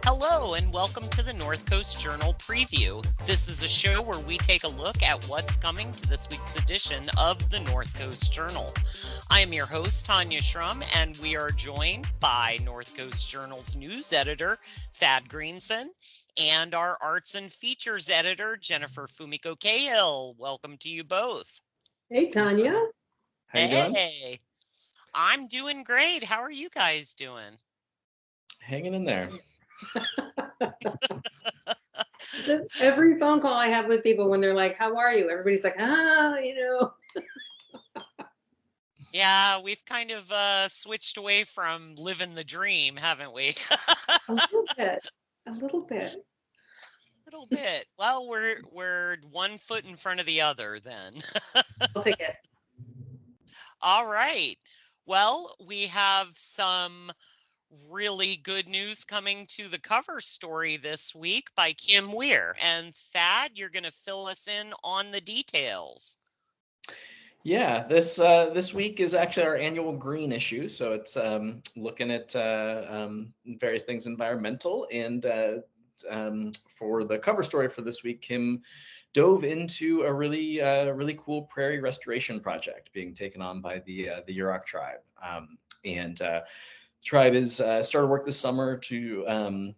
Hello, and welcome to the North Coast Journal Preview. This is a show where we take a look at what's coming to this week's edition of the North Coast Journal. I am your host, Tanya Shrum, and we are joined by North Coast Journal's news editor, Thad Greenson, and our arts and features editor, Jennifer Fumiko Cahill. Welcome to you both. Hey, Tanya. How you doing? Hey, I'm doing great. How are you guys doing? Hanging in there. Every phone call I have with people when they're like, how are you? Everybody's like, Yeah, we've kind of switched away from living the dream, haven't we? A little bit. A little bit. Well, we're one foot in front of the other then. I'll take it. All right. Well, we have some really good news coming to the cover story this week by Kim Weir. And Thad, you're going to fill us in on the details. Yeah, this week is actually our annual green issue, so it's looking at various things environmental. And for the cover story for this week, Kim dove into a really cool prairie restoration project being taken on by the Yurok tribe. Tribe is started work this summer started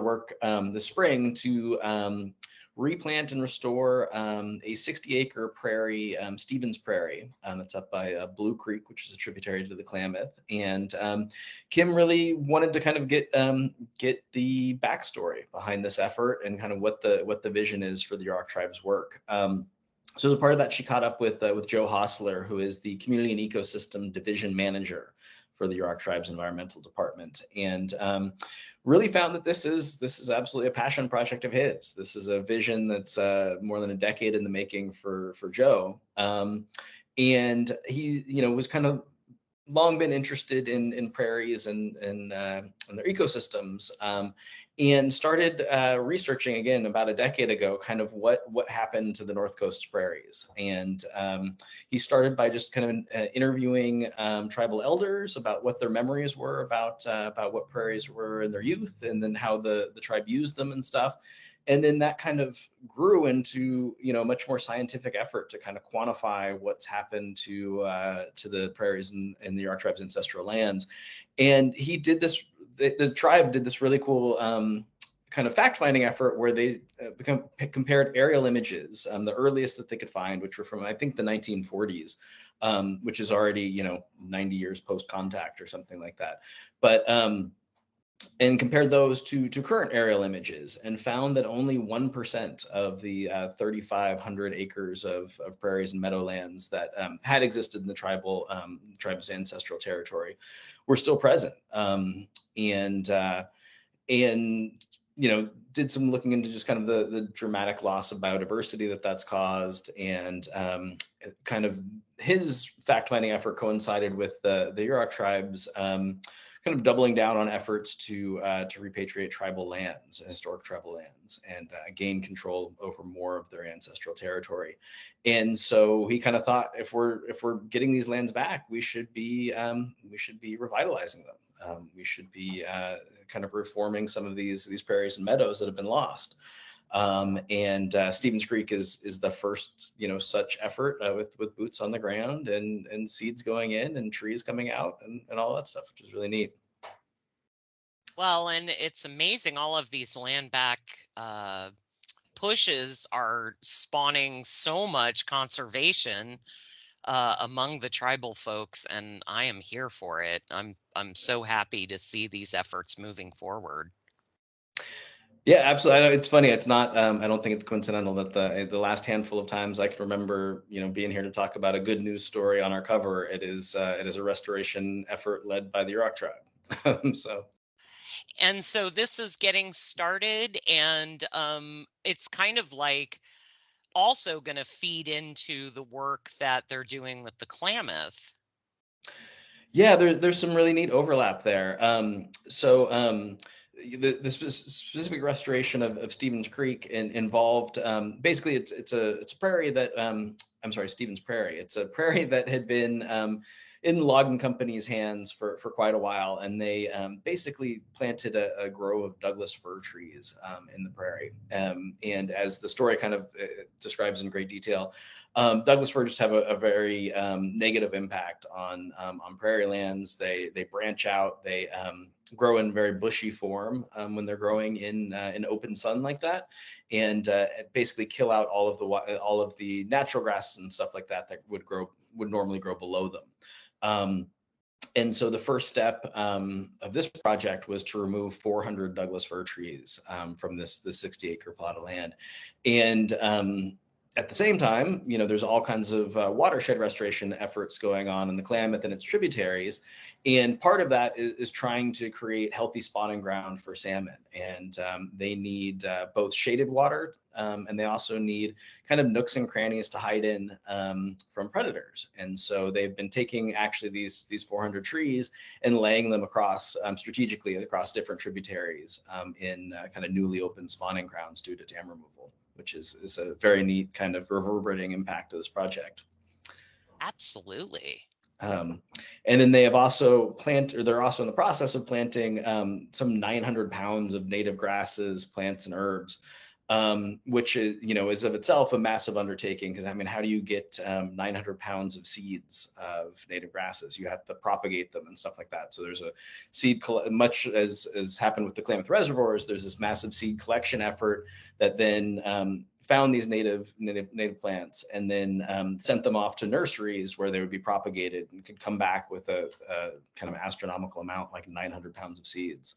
work this spring to replant and restore a 60-acre prairie, Stevens Prairie, that's up by Blue Creek, which is a tributary to the Klamath. And Kim really wanted to kind of get the backstory behind this effort and kind of what the vision is for the Yurok tribe's work. So as a part of that, she caught up with Joe Hostler, who is the Community and Ecosystem Division Manager for the Yurok Tribe's Environmental Department, and really found that this is absolutely a passion project of his. This is a vision that's more than a decade in the making for Joe, and he was kind of long been interested in prairies and their ecosystems, and started researching again about a decade ago kind of what happened to the North Coast prairies. And he started by just kind of interviewing tribal elders about what their memories were about what prairies were in their youth, and then how the tribe used them and stuff. And then that kind of grew into, a much more scientific effort to kind of quantify what's happened to the prairies and the Yurok tribe's ancestral lands. And he did this, the tribe did this really cool kind of fact-finding effort where they compared aerial images, the earliest that they could find, which were from, I think, the 1940s, which is already, 90 years post-contact or something like that. But and compared those to current aerial images, and found that only 1% of the 3,500 acres of prairies and meadowlands that had existed in the tribe's ancestral territory were still present. And did some looking into just kind of the dramatic loss of biodiversity that's caused, and kind of his fact-finding effort coincided with the Yurok tribe's kind of doubling down on efforts to repatriate tribal lands, historic tribal lands, and gain control over more of their ancestral territory. And so he kind of thought, if we're getting these lands back, we should be revitalizing them. We should be kind of reforming some of these prairies and meadows that have been lost. And Stevens Creek is the first, such effort with boots on the ground and seeds going in and trees coming out and all that stuff, which is really neat. Well, and it's amazing. All of these land back pushes are spawning so much conservation among the tribal folks, and I am here for it. I'm so happy to see these efforts moving forward. Yeah, absolutely. It's funny. It's not. I don't think it's coincidental that the last handful of times I can remember, being here to talk about a good news story on our cover, it is a restoration effort led by the Yurok tribe. So this is getting started, and it's kind of like also going to feed into the work that they're doing with the Klamath. Yeah, there's some really neat overlap there. The specific restoration of Stevens Creek involved basically it's a prairie that I'm sorry, Stevens Prairie. It's a prairie that had been in the logging company's hands for quite a while, and they basically planted a grove of Douglas fir trees in the prairie. And as the story kind of describes in great detail, Douglas fir just have a very negative impact on prairie lands. They branch out. They grow in very bushy form when they're growing in open sun like that, and basically kill out all of the natural grasses and stuff like that would normally grow below them. And so the first step of this project was to remove 400 Douglas fir trees from this 60-acre plot of land, and at the same time, there's all kinds of watershed restoration efforts going on in the Klamath and its tributaries. And part of that is trying to create healthy spawning ground for salmon. And they need both shaded water, and they also need kind of nooks and crannies to hide in from predators. And so they've been taking actually these 400 trees and laying them across strategically across different tributaries in kind of newly opened spawning grounds due to dam removal, which is a very neat kind of reverberating impact of this project. Absolutely. And then they have also they're also in the process of planting some 900 pounds of native grasses, plants, and herbs, which is of itself a massive undertaking, because I mean, how do you get 900 pounds of seeds of native grasses? You have to propagate them and stuff like that. So there's a much as happened with the Klamath reservoirs, there's this massive seed collection effort that then found these native plants and then sent them off to nurseries where they would be propagated and could come back with a kind of astronomical amount, like 900 pounds of seeds.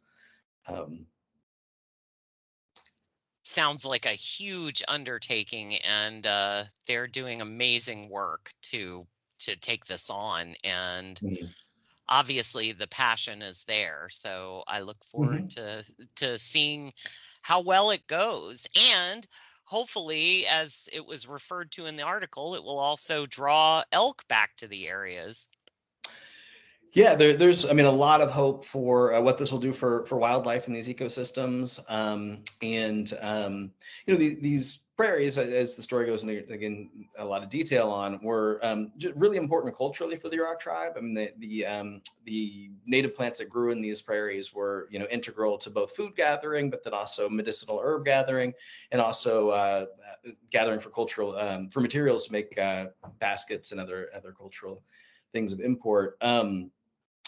Sounds like a huge undertaking, and they're doing amazing work to take this on. And obviously the passion is there. So I look forward to seeing how well it goes. And hopefully, as it was referred to in the article, it will also draw elk back to the areas. Yeah, there's, I mean, a lot of hope for what this will do for wildlife in these ecosystems. These prairies, as the story goes into, again, a lot of detail on, were really important culturally for the Yurok tribe. I mean, the native plants that grew in these prairies were, integral to both food gathering, but then also medicinal herb gathering, and also gathering for cultural, for materials to make baskets and other cultural things of import.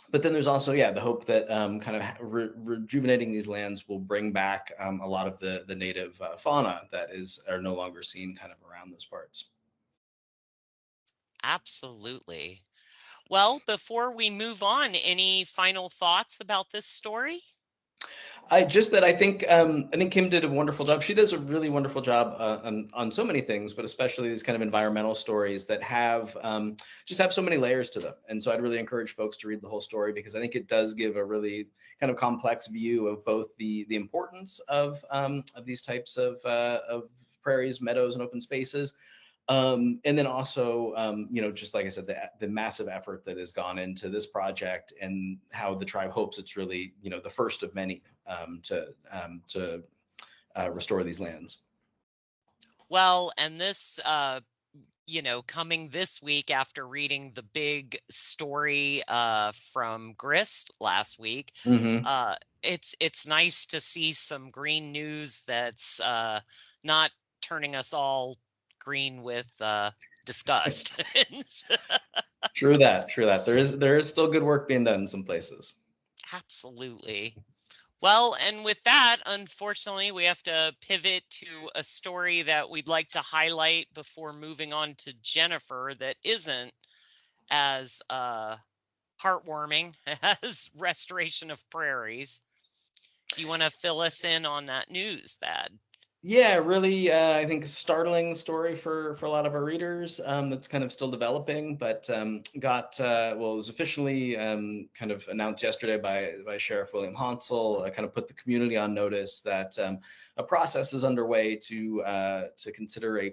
But then there's also, the hope that kind of rejuvenating these lands will bring back a lot of the native fauna that are no longer seen kind of around those parts. Absolutely. Well, before we move on, any final thoughts about this story? I think Kim did a wonderful job. She does a really wonderful job on so many things, but especially these kind of environmental stories that have just have so many layers to them. And so I'd really encourage folks to read the whole story, because I think it does give a really kind of complex view of both the importance of these types of prairies, meadows, and open spaces. And then also, just like I said, the massive effort that has gone into this project, and how the tribe hopes it's really, the first of many to restore these lands. Well, and this, coming this week after reading the big story from Grist last week, it's nice to see some green news that's not turning us all green with disgust. True that. There is still good work being done in some places. Absolutely. Well, and with that, unfortunately, we have to pivot to a story that we'd like to highlight before moving on to Jennifer that isn't as heartwarming as restoration of prairies. Do you want to fill us in on that news, Thad? Yeah, really, I think startling story for a lot of our readers. That's kind of still developing, but it was officially kind of announced yesterday by Sheriff William Hansel. Kind of put the community on notice that a process is underway to consider a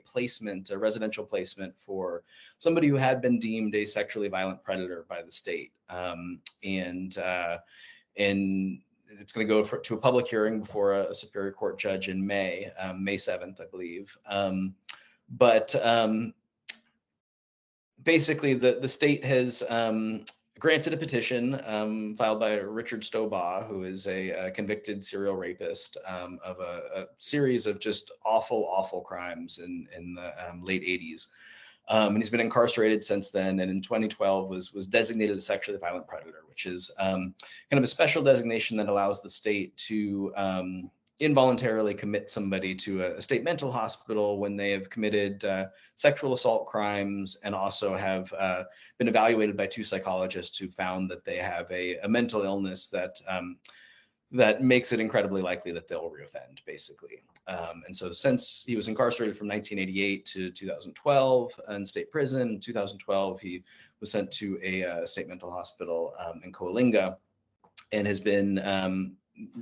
residential placement for somebody who had been deemed a sexually violent predator by the state, and it's going to go to a public hearing before a Superior Court judge in May 7th, I believe. But basically, the state has granted a petition filed by Richard Stobaugh, who is a convicted serial rapist of a series of just awful crimes in the late 80s. And he's been incarcerated since then, and in 2012 was designated a sexually violent predator, which is kind of a special designation that allows the state to involuntarily commit somebody to a state mental hospital when they have committed sexual assault crimes, and also have been evaluated by two psychologists who found that they have a mental illness that makes it incredibly likely that they'll reoffend, basically. And so since he was incarcerated from 1988 to 2012 in state prison, in 2012, he was sent to a state mental hospital in Coalinga, and has been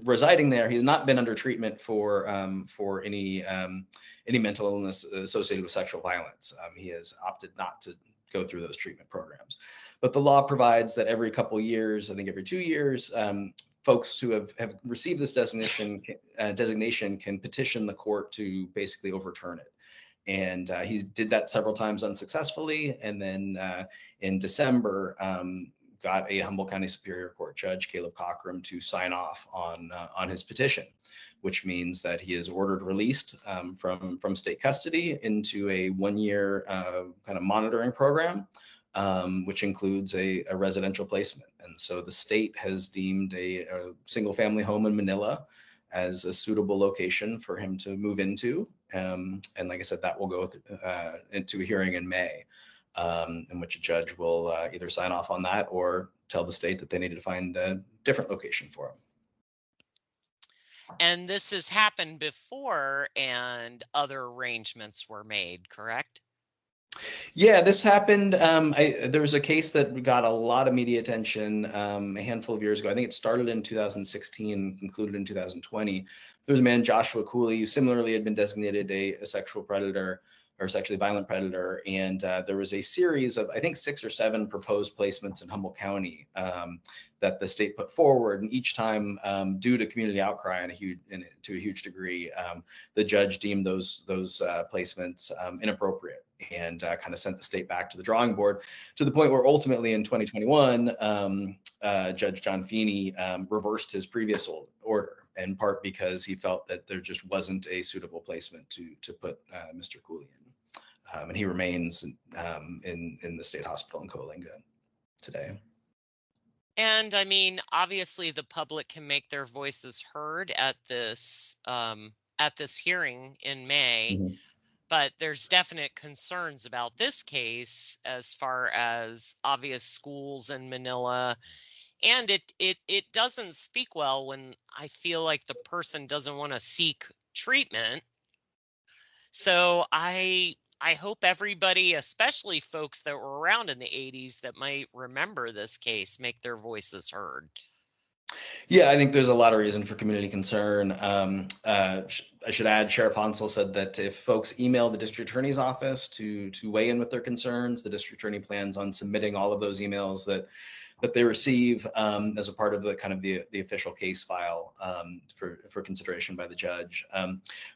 residing there. He's not been under treatment for any mental illness associated with sexual violence. He has opted not to go through those treatment programs. But the law provides that every couple years, I think every 2 years, folks who have received this designation can petition the court to basically overturn it. And he did that several times unsuccessfully. And then in December, got a Humboldt County Superior Court judge, Caleb Cockrum, to sign off on his petition, which means that he is ordered released from state custody into a 1-year kind of monitoring program, which includes a residential placement. And so the state has deemed a single family home in Manila as a suitable location for him to move into. And like I said, that will go into a hearing in May, in which a judge will either sign off on that or tell the state that they need to find a different location for him. And this has happened before, and other arrangements were made, correct? Yeah, this happened. There was a case that got a lot of media attention a handful of years ago. I think it started in 2016, concluded in 2020. There was a man, Joshua Cooley, who similarly had been designated a sexual predator or sexually violent predator. And there was a series of, I think, 6 or 7 proposed placements in Humboldt County that the state put forward. And each time, due to community outcry to a huge degree, the judge deemed those placements inappropriate, and kind of sent the state back to the drawing board, to the point where ultimately in 2021, Judge John Feeney reversed his previous order, in part because he felt that there just wasn't a suitable placement to put Mr. Cooley in. And he remains in the state hospital in Coalinga today. And I mean, obviously the public can make their voices heard at this hearing in May. Mm-hmm. But there's definite concerns about this case as far as obvious schools in Manila. And it doesn't speak well when I feel like the person doesn't want to seek treatment. So I hope everybody, especially folks that were around in the 80s that might remember this case, make their voices heard. Yeah, I think there's a lot of reason for community concern. I should add, Sheriff Hansel said that if folks email the district attorney's office to weigh in with their concerns, the district attorney plans on submitting all of those emails that they receive as a part of the kind of the official case file for consideration by the judge.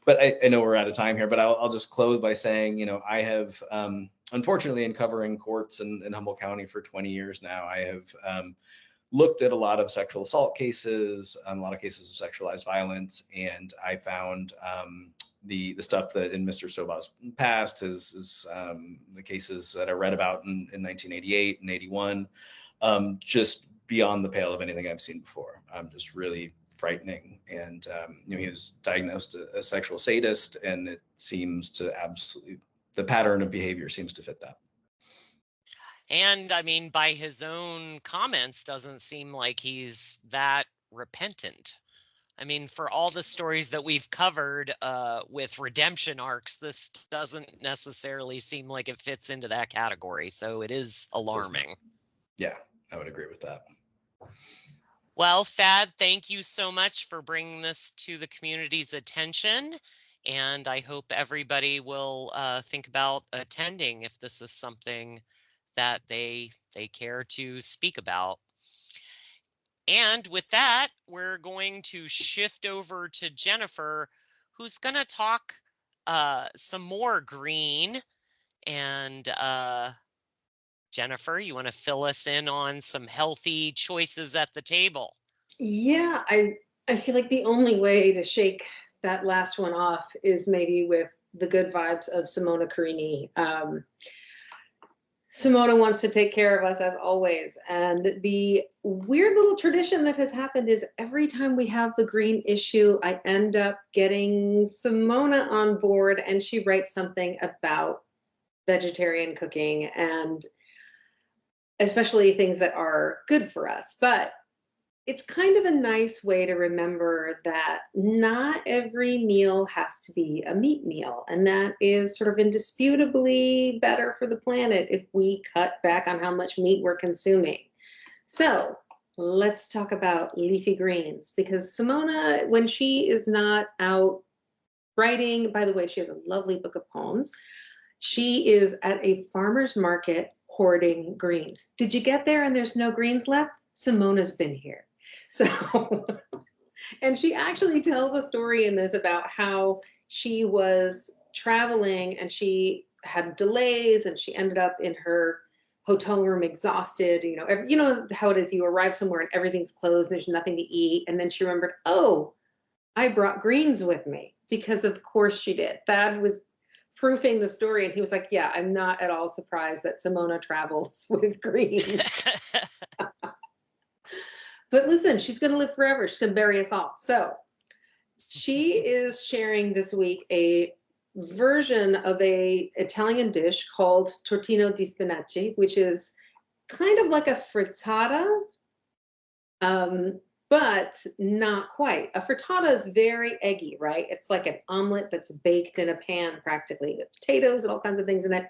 But I know we're out of time here, but I'll just close by saying, I have, unfortunately, in covering courts in Humboldt County for 20 years now, I have looked at a lot of sexual assault cases, a lot of cases of sexualized violence, and I found the stuff that in Mr. Stobaugh's past, is the cases that I read about in 1988 and 81, just beyond the pale of anything I've seen before. Just really frightening. And he was diagnosed a sexual sadist, and it seems to the pattern of behavior seems to fit that. And I mean, by his own comments, doesn't seem like he's that repentant. I mean, for all the stories that we've covered with redemption arcs, this doesn't necessarily seem like it fits into that category. So it is alarming. Yeah, I would agree with that. Well, Thad, thank you so much for bringing this to the community's attention. And I hope everybody will think about attending if this is something that they care to speak about. And with that, we're going to shift over to Jennifer, who's going to talk some more green. And Jennifer, you want to fill us in on some healthy choices at the table? Yeah, I feel like the only way to shake that last one off is maybe with the good vibes of Simona Carini. Simona wants to take care of us as always. And the weird little tradition that has happened is every time we have the green issue, I end up getting Simona on board and she writes something about vegetarian cooking and especially things that are good for us. But it's kind of a nice way to remember that not every meal has to be a meat meal. And that is sort of indisputably better for the planet if we cut back on how much meat we're consuming. So let's talk about leafy greens, because Simona, when she is not out writing, by the way, she has a lovely book of poems. She is at a farmer's market hoarding greens. Did you get there and there's no greens left? Simona's been here. So, and she actually tells a story in this about how she was traveling and she had delays and she ended up in her hotel room exhausted. You know how it is. You arrive somewhere and everything's closed and there's nothing to eat. And then she remembered, oh, I brought greens with me, because of course she did. Thad was proofing the story and he was like, yeah, I'm not at all surprised that Simona travels with greens. But listen, she's going to live forever. She's going to bury us all. So she is sharing this week a version of a Italian dish called tortino di spinaci, which is kind of like a frittata, but not quite. A frittata is very eggy, right? It's like an omelet that's baked in a pan practically with potatoes and all kinds of things in it,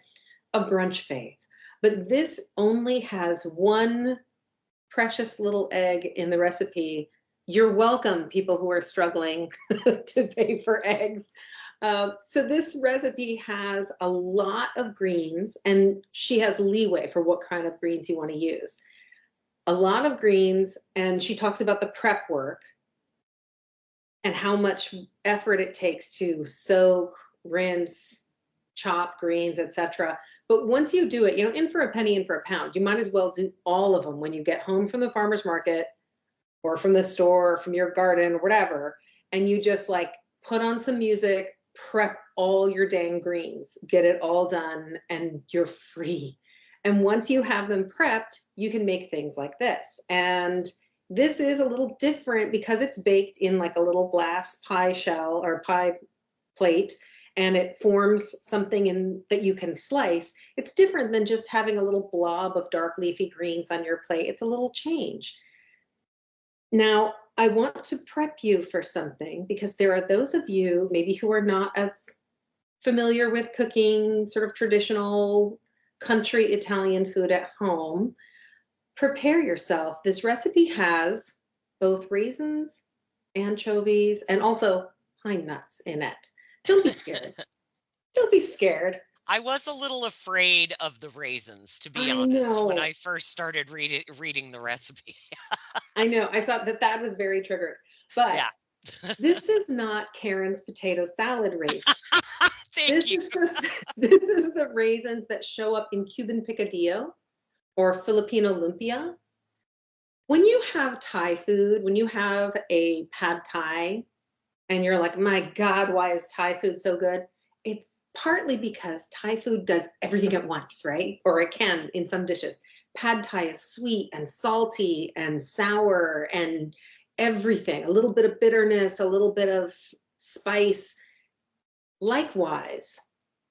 a brunch fave. But this only has one precious little egg in the recipe. You're welcome, people who are struggling to pay for eggs. So this recipe has a lot of greens, and she has leeway for what kind of greens you want to use. A lot of greens, and she talks about the prep work and how much effort it takes to soak, rinse, chop greens, etc. But once you do it, in for a penny, in for a pound. You might as well do all of them when you get home from the farmer's market or from the store or from your garden or whatever. And you just like put on some music, prep all your dang greens, get it all done, and you're free. And once you have them prepped, you can make things like this. And this is a little different because it's baked in like a little glass pie shell or pie plate, and it forms something that you can slice. It's different than just having a little blob of dark leafy greens on your plate. It's a little change. Now, I want to prep you for something, because there are those of you maybe who are not as familiar with cooking sort of traditional country Italian food at home. Prepare yourself. This recipe has both raisins, anchovies, and also pine nuts in it. Don't be scared. Don't be scared. I was a little afraid of the raisins, to be honest, when I first started reading the recipe. I know. I saw that was very triggered. But yeah. This is not Karen's potato salad raisin. Thank you. This is the raisins that show up in Cuban picadillo or Filipino lumpia. When you have Thai food, when you have a pad Thai, and you're like, my God, why is Thai food so good? It's partly because Thai food does everything at once, right? Or it can in some dishes. Pad Thai is sweet and salty and sour and everything. A little bit of bitterness, a little bit of spice. Likewise,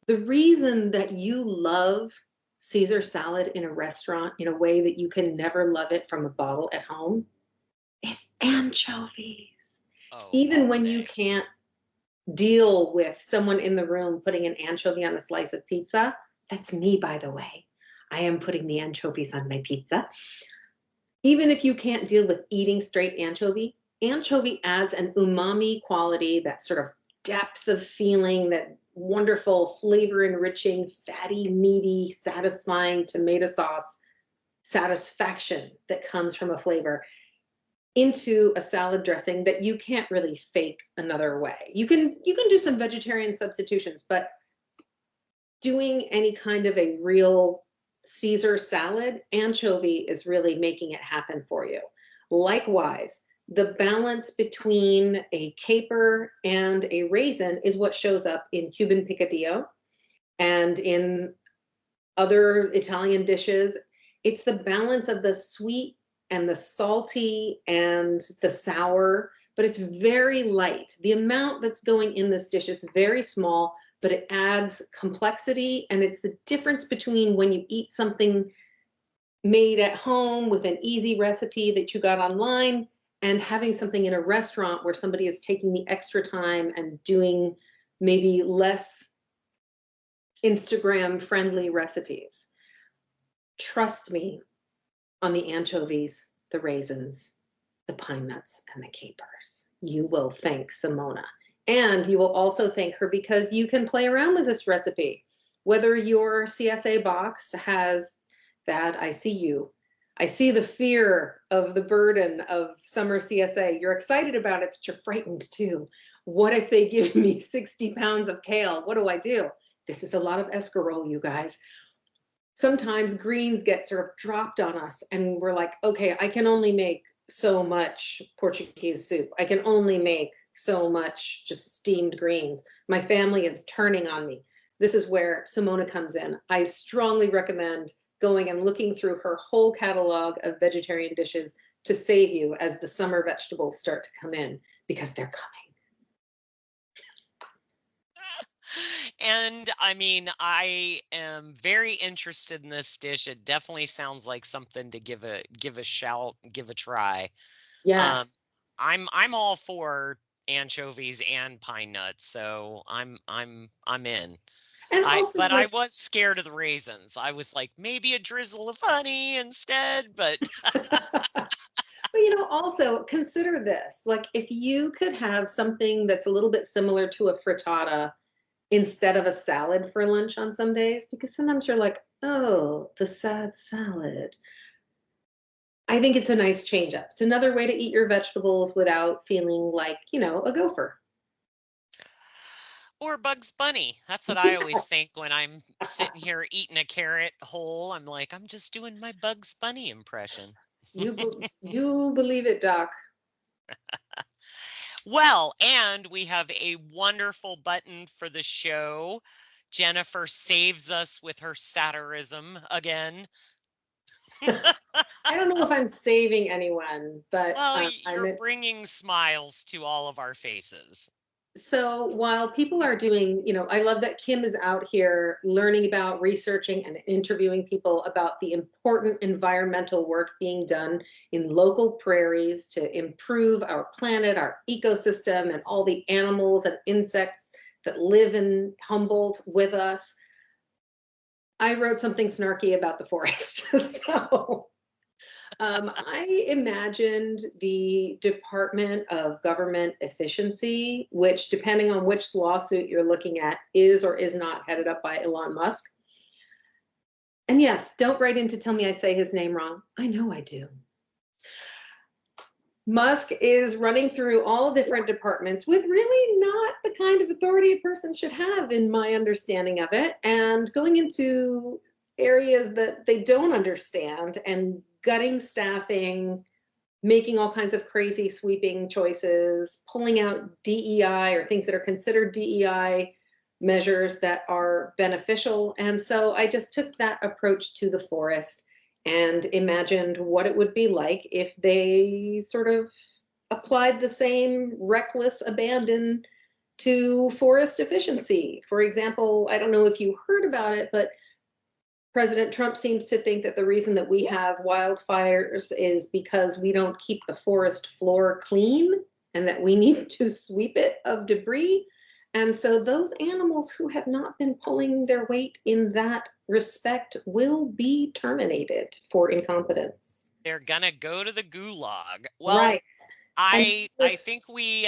the reason that you love Caesar salad in a restaurant in a way that you can never love it from a bottle at home is anchovies. Oh, Even all when you day. can't deal with someone in the room putting an anchovy on a slice of pizza, that's me, by the way. I am putting the anchovies on my pizza. Even if you can't deal with eating straight anchovy adds an umami quality, that sort of depth of feeling, that wonderful flavor enriching, fatty, meaty, satisfying tomato sauce satisfaction that comes from a flavor into a salad dressing that you can't really fake another way. You can do some vegetarian substitutions, but doing any kind of a real Caesar salad, anchovy is really making it happen for you. Likewise, the balance between a caper and a raisin is what shows up in Cuban picadillo and in other Italian dishes. It's the balance of the sweet and the salty and the sour, but it's very light. The amount that's going in this dish is very small, but it adds complexity. And it's the difference between when you eat something made at home with an easy recipe that you got online and having something in a restaurant where somebody is taking the extra time and doing maybe less Instagram friendly recipes. Trust me on the anchovies, the raisins, the pine nuts, and the capers. You will thank Simona. And you will also thank her because you can play around with this recipe. Whether your CSA box has that, I see you. I see the fear of the burden of summer CSA. You're excited about it, but you're frightened too. What if they give me 60 pounds of kale? What do I do? This is a lot of escarole, you guys. Sometimes greens get sort of dropped on us and we're like, okay, I can only make so much Portuguese soup. I can only make so much just steamed greens. My family is turning on me. This is where Simona comes in. I strongly recommend going and looking through her whole catalog of vegetarian dishes to save you as the summer vegetables start to come in, because they're coming. And I mean, I am very interested in this dish. It definitely sounds like something to give a shout, give a try. Um, Yes. I'm all for anchovies and pine nuts, so I'm in. And also, But I like, was scared of the raisins. I was like, maybe a drizzle of honey instead, but but also consider this. Like, if you could have something that's a little bit similar to a frittata instead of a salad for lunch on some days, because sometimes you're like, oh, the sad salad. I think it's a nice change up. It's another way to eat your vegetables without feeling like, a gopher. or Bugs Bunny. That's what I always think when I'm sitting here eating a carrot whole. I'm like, I'm just doing my Bugs Bunny impression. You believe it, Doc. Well, and we have a wonderful button for the show. Jennifer saves us with her satirism again. I don't know if I'm saving anyone, but Well, I'm you're bringing smiles to all of our faces. so while people are doing, I love that Kim is out here learning about, researching, and interviewing people about the important environmental work being done in local prairies to improve our planet, our ecosystem, and all the animals and insects that live in Humboldt with us. I wrote something snarky about the forest. So I imagined the Department of Government Efficiency, which, depending on which lawsuit you're looking at, is or is not headed up by Elon Musk. And yes, don't write in to tell me I say his name wrong. I know I do. Musk is running through all different departments with really not the kind of authority a person should have, in my understanding of it, and going into areas that they don't understand and gutting staffing, making all kinds of crazy sweeping choices, pulling out DEI or things that are considered DEI measures that are beneficial. And so I just took that approach to the forest and imagined what it would be like if they sort of applied the same reckless abandon to forest efficiency. For example, I don't know if you heard about it, but President Trump seems to think that the reason that we have wildfires is because we don't keep the forest floor clean. and that we need to sweep it of debris. And so those animals who have not been pulling their weight in that respect will be terminated for incompetence. They're gonna go to the gulag. Well, Right. I think we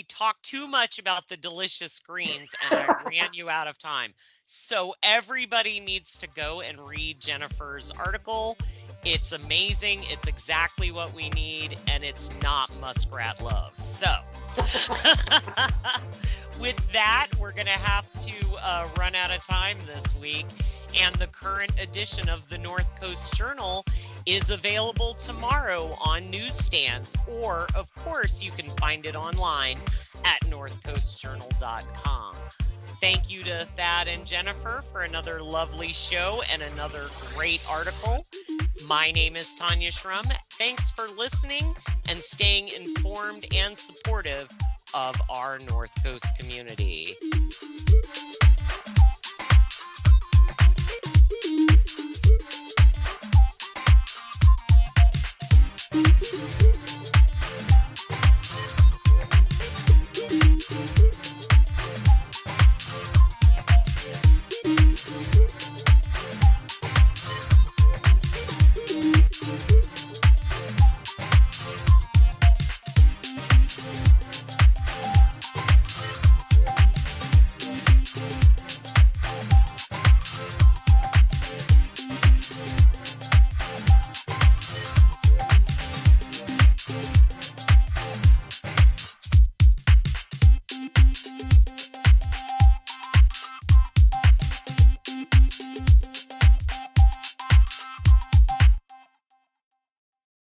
talked too much about the delicious greens, and I ran you out of time. So everybody needs to go and read Jennifer's article. It's amazing. It's exactly what we need, and it's not muskrat love. So with that, we're going to have to run out of time this week. And the current edition of the North Coast Journal is available tomorrow on newsstands, or of course you can find it online at northcoastjournal.com. Thank you to Thad and Jennifer for another lovely show and another great article. My name is Tanya Shrum. Thanks for listening and staying informed and supportive of our North Coast community.